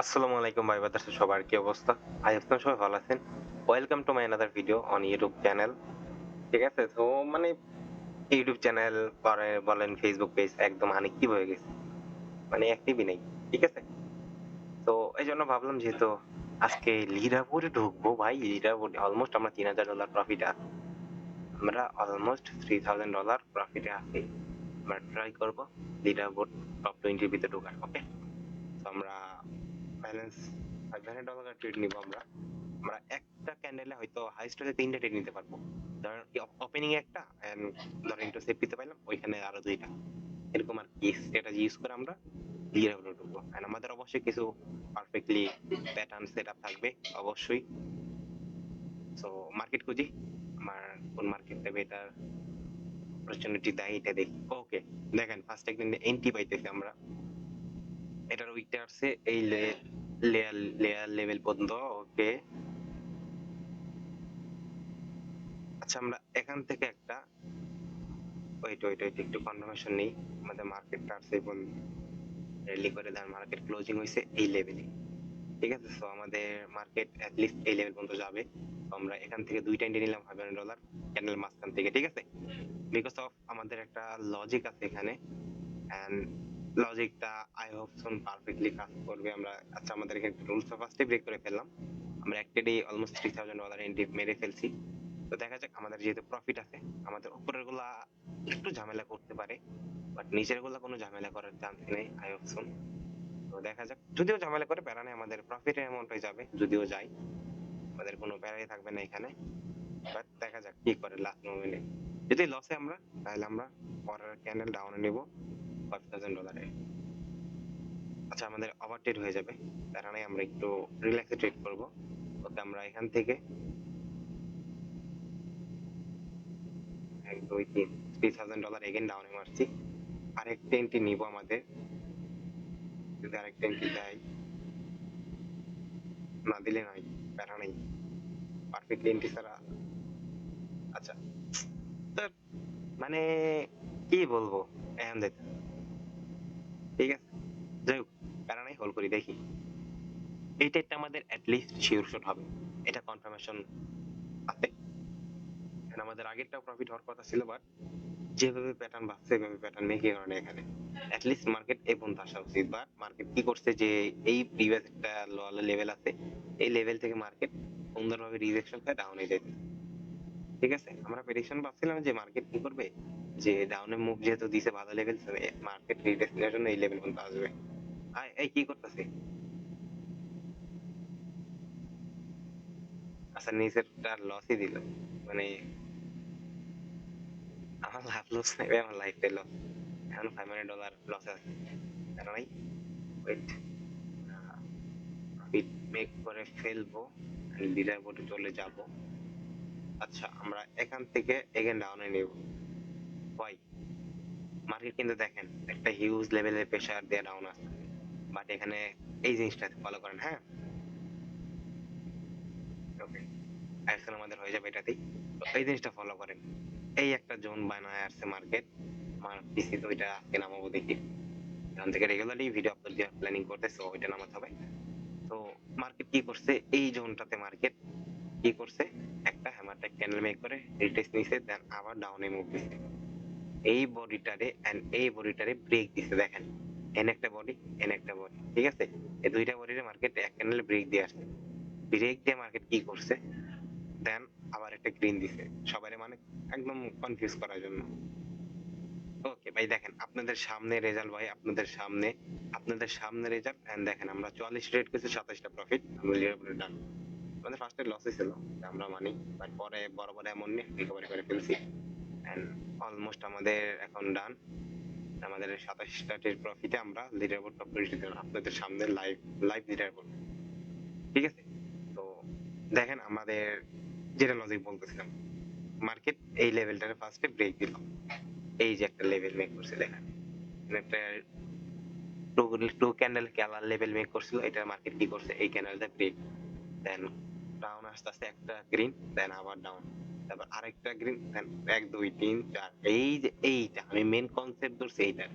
আসসালামু আলাইকুম ভাই ব্রাদার্স, সবার কি অবস্থা? আই হোপ সবাই ভালো আছেন। Welcome to my another video on YouTube channel. ঠিক আছে, তো মানে ইউটিউব চ্যানেল বলেন ফেসবুক পেজ একদম আনএক্টিভ হয়ে গেছে, মানে অ্যাক্টিভই নেই। ঠিক আছে, তো এই জন্য ভাবলাম যেহেতু আজকে লিডারবোর্ডে ঢুকবো ভাই, লিডারবোর্ডে অলমোস্ট আমরা $3000 প্রফিট আছে, আমরা অলমোস্ট $3000 প্রফিটে আছি। আমরা ট্রাই করবো লিডারবোর্ড টপ 20 ভিতরে ঢোকার। ওকে, তো আমরা ব্যালেন্স $500 ট্রেড নিব। আমরা আমরা একটা ক্যান্ডেলে হয়তো হাইস্ট হলে 3টা ট্রেড নিতে পারবো। ধরেন ওপেনিং একটা এন্ড ধরেন একটু সেফ দিতে পারলাম, ওইখানে আরো 2টা, এরকম আর কি স্ট্র্যাটেজি ইউজ করে আমরা ক্লিয়ার হলো ঢুকবো। এন্ড আমাদের অবশ্যই কিছু পারফেক্টলি প্যাটার্ন সেট আপ থাকবে অবশ্যই। সো মার্কেট খুঁজি, আমার কোন মার্কেটটা বেটার অপরচুনিটি দেয় এটা দেখি। ওকে, দেখেন ফার্স্ট একদিন এন্ট্রি পাইতেছি আমরা, এটার উইকটা আসছে এই লেয়ার লেয়ার লেভেল পর্যন্ত। ওকে, আচ্ছা আমরা এখান থেকে একটা ওয়েট ওয়েট ওয়েট একটু কনফার্মেশন নেই। আমাদের মার্কেটটা আসছে এবং র্যালি করে দেন, মার্কেট ক্লোজিং হয়েছে এই লেভেলে। ঠিক আছে, সো আমাদের মার্কেট লিস্ট এই লেভেল পর্যন্ত যাবে। তো আমরা এখান থেকে 2টা এন্ট্রি নিলাম $500 ক্যান্ডেল মাঝখান থেকে। ঠিক আছে, বিকজ অফ আমাদের একটা লজিক আছে এখানে, এন্ড লজিকটা আই হোপ সুন পারফেক্টলি কাজ করবে। আমরা আচ্ছা আমাদের এখানে রুলস ফার্স্টে ব্রেক করে ফেললাম, আমরা একটা ডে অলমোস্ট $3000 এন্ট্রি মেরে ফেলছি। তো দেখা যাক, আমাদের যেহেতু প্রফিট আছে, আমাদের উপরের গুলা একটু ঝামেলা করতে পারে, বাট নিচের গুলা কোনো ঝামেলা করার চান্স নেই আই হোপ সুন। তো দেখা যাক, যদিও ঝামেলা করে প্যারা নেই, আমাদের প্রফিট অ্যামাউন্ট হয়ে যাবে যদিও যাই, আমাদের কোনো প্যারাই থাকবে না এখানে। বাট দেখা যাক কি করে লাস্ট মোমেন্টে। যদি লসে আমরা, তাহলে আমরা পরের ক্যান্ডেল ডাউনে নিব $5000। আচ্ছা আমাদের ওভার ট্রেড হয়ে যাবে, প্যারা নেই, আমরা একটু রিল্যাক্সে ট্রেড করবো। ওকে, আমরা এখান থেকে 1 2 3 $3000 এগেন ডাউনে মারছি। আরেকটা এন্ট্রি নিব আমাদের, যদি আরেকটা এন্ট্রি দেয়, না দিলে নয়, প্যারা নেই, পারফেক্ট এন্ট্রি ছাড়া। আচ্ছা স্যার, মানে কি বলবো এখন দেখ, ঠিক আছে যাই হোক, প্যারা নাই, হোল্ড করি দেখি। এই টাইপটা আমাদের অ্যাটলিস্ট শিওর শট হবে, এটা কনফার্মেশন আছে। And আমাদের আগেরটাও প্রফিট হওয়ার কথা ছিল, বাট যেভাবে প্যাটার্ন বাড়ছে সেভাবে প্যাটার্ন মেকে কারণে এখানে অ্যাটলিস্ট মার্কেট এই পর্যন্ত আসা উচিত। বাট মার্কেট কি করছে যে এই প্রিভিয়াস একটা লেভেল আছে, এই লেভেল থেকে মার্কেট সুন্দরভাবে রিজেকশন খায় ডাউনে যেতে। ঠিক আছে, আমরা প্রেডিকশন ভাবছিলাম যে মার্কেট কি করবে, যে ডাউনে মুভ যেহেতু দিছে ভালো লেভেল, মার্কেট রিটেস্টের জন্য এই লেভেল পর্যন্ত আসবে। এই কি করতেছে, আচ্ছা নিচেরটা লসই দিল, মানে আমার লাভ লস নেবে, আমার লাইফ পেল এখন $500 লস আছে। কারণ ওয়েট, প্রফিট মেক করে ফেলবো, লিডার বোর্ডে চলে যাব। আচ্ছা আমরা এখান থেকে এগেন ডাউনে নেব। ভাই মার্কেট কিন্তু দেখেন একটা হিউজ লেভেলের প্রেসার দিয়ে ডাউন আসছে, বাট এখানে এই জিনিসটা ফলো করেন। হ্যাঁ ওকে, অ্যাকশন আমাদের হয়ে যাবে এটাতেই। তো এই জিনিসটা ফলো করেন, এই একটা জোন বানায় আসছে মার্কেট, আমার পিসি তো ওইটা আজকে নামাবো দেখি। এখান থেকে রেগুলারলি ভিডিও আপলোড দেওয়ার প্ল্যানিং করতেছে, ওইটা নামাতে হবে। তো মার্কেট কি করছে, এই জোনটাতে মার্কেট কি করছে, একটা হ্যামার টাইপ ক্যান্ডেল মেক করে রিটেস্ট নিছে, দেন আবার ডাউনে মুভ দিছে এই বডিটারে, এন্ড এই বডিটারে ব্রেক দিছে। দেখেন এন একটা বডি, এন একটা বডি, ঠিক আছে, এই দুইটা বডিরে মার্কেট এক ক্যান্ডেলে ব্রেক দিয়ে আসছে। ব্রেক দিয়ে মার্কেট কি করছে, দেন আবার একটা গ্রিন দিছে সবাই, মানে একদম কনফিউজ করার জন্য। ওকে ভাই দেখেন আপনাদের সামনে রেজাল্ট, ভাই আপনাদের সামনে রেজাল্ট। এন্ড দেখেন আমরা 44 রেট করেছি, 27টা প্রফিট, আমরা লিডারবোর্ডে ডান। আমাদের ফার্স্টে লসে ছিল, আমরা মানি, বাট পরে বড় বড় এমন নিয়ে রিকভারি করে ফেলছি। এন্ড অলমোস্ট আমাদের এখন ডান, আমাদের 27টা প্রফিটে আমরা লিডারবোর্ড টপ 20 আপনাদের সামনে লাইভ লাইভ লিডারবোর্ড। ঠিক আছে, তো দেখেন আমাদের যেটা লজিক বলতেছিলাম, মার্কেট এই লেভেলটারে ফার্স্টে ব্রেক দিল, এই যে একটা লেভেল মেক করছে দেখেন, একটা two two candle colour level make করছিল, এটা মার্কেট কি করছে, এই ক্যান্ডেলটা ব্রেক, দেন ডাউন আস্তে আস্তে একটা গ্রিন, দেন আবার ডাউন, তারপর আরেকটা গ্রিন, দেন 1 2 3 4, এই যে এইটা আমি মেন কনসেপ্ট ধরছি, এইটা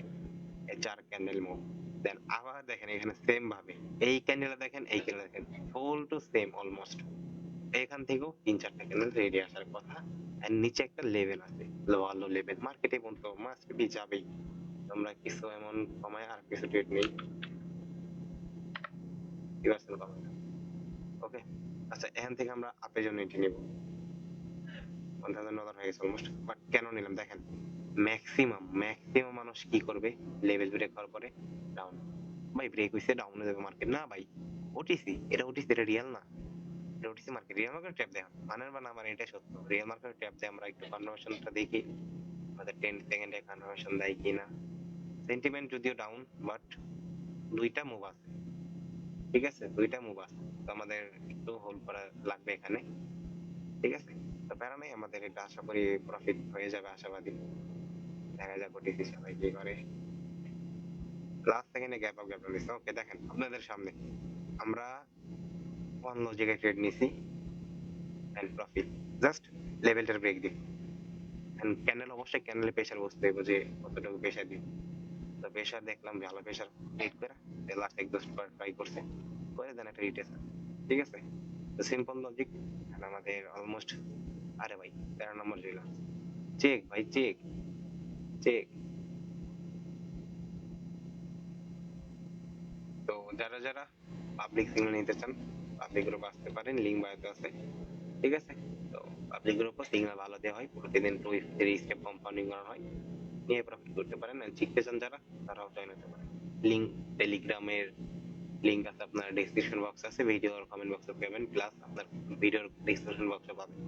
এই 4 ক্যান্ডেল মুভ। দেন আবার দেখেন এখানে সেম ভাবে এই ক্যান্ডেলে দেখেন এই ক্যান্ডেলে দেখেন ফুল টু সেম অলমোস্ট এখান থেকেও 3-4টা ক্যান্ডেল রেডি আসার কথা আর নিচে একটা লেভেল আছে ভালো লেভেল মার্কেটে পর্যন্ত মাস্ট বি যাবেই আমরা কিছু এমন কমায় আর কিছু ট্রেড নেই কি পারছেন কমায় ওকে আচ্ছা এখান থেকে আমরা আপের জন্য এন্ট্রি নিব $1000 হয়ে গেছে অলমোস্ট বাট কেন নিলাম দেখেন ম্যাক্সিমাম মানুষ কি করবে লেভেল ব্রেক হওয়ার পরে ডাউন ভাই ব্রেক হইছে ডাউনে যাবে মার্কেট না ভাই ওটিসি এটা রিয়েল না এটা OTC market real market tap দেয় মানেন বা না মানে এটা সত্য রিয়েল মার্কেট ট্যাপ দেয় আমরা একটু কনফার্মেশনটা দেখি আমাদের 10 সেকেন্ডে কনফার্মেশন দেয় কিনা সেন্টিমেন্ট যদিও ডাউন বাট দুইটা মুভ আছে ঠিক আছে দুইটা মুভ আছে তো আমাদের একটু হোল্ড করা লাগবে এখানে ঠিক আছে তো প্যারা নাই আমাদের এটা আশা করি প্রফিট হয়ে যাবে আশাবাদী দেখা যাক ওটিসি সবাই কি করে লাস্ট সেকেন্ডে গ্যাপ আপ নিচ্ছে ওকে দেখেন আপনাদের সামনে আমরা অন্য জায়গায় ট্রেড নিছি এন্ড প্রফিট জাস্ট লেভেলটার ব্রেক দিই এন্ড ক্যান্ডেল অবশ্যই ক্যান্ডেলে প্রেসার বুঝতে হবে যে কতটুকু প্রেসার দিই তো প্রেসার দেখলাম ভালো প্রেসার ক্রিয়েট করে লাস্ট এক দশ বার ট্রাই করছে করে দেন একটা রিটেস্ট ঠিক আছে তো সিম্পল লজিক আমাদের অলমোস্ট আরে ভাই 13 নম্বর জুইলা চেক ভাই চেক চেক তো যারা যারা পাবলিক সিগন্যাল নিতে চান পাবলিক গ্রুপ আসতে পারেন লিঙ্ক বায়োতে আছে ঠিক আছে তো পাবলিক গ্রুপও সিগন্যাল ভালো দেওয়া হয় প্রতিদিন 2-3 স্টেপ কম্পাউন্ডিং করা হয় নিয়ে প্রফিট করতে পারেন আর শিখতে চান যারা তারাও জয়েন হতে পারেন লিঙ্ক টেলিগ্রামের লিঙ্ক আছে আপনার ডেসক্রিপশন বক্স আছে ভিডিওর কমেন্ট বক্সে পাবেন প্লাস আপনার ভিডিওর ডেসক্রিপশন বক্সে পাবেন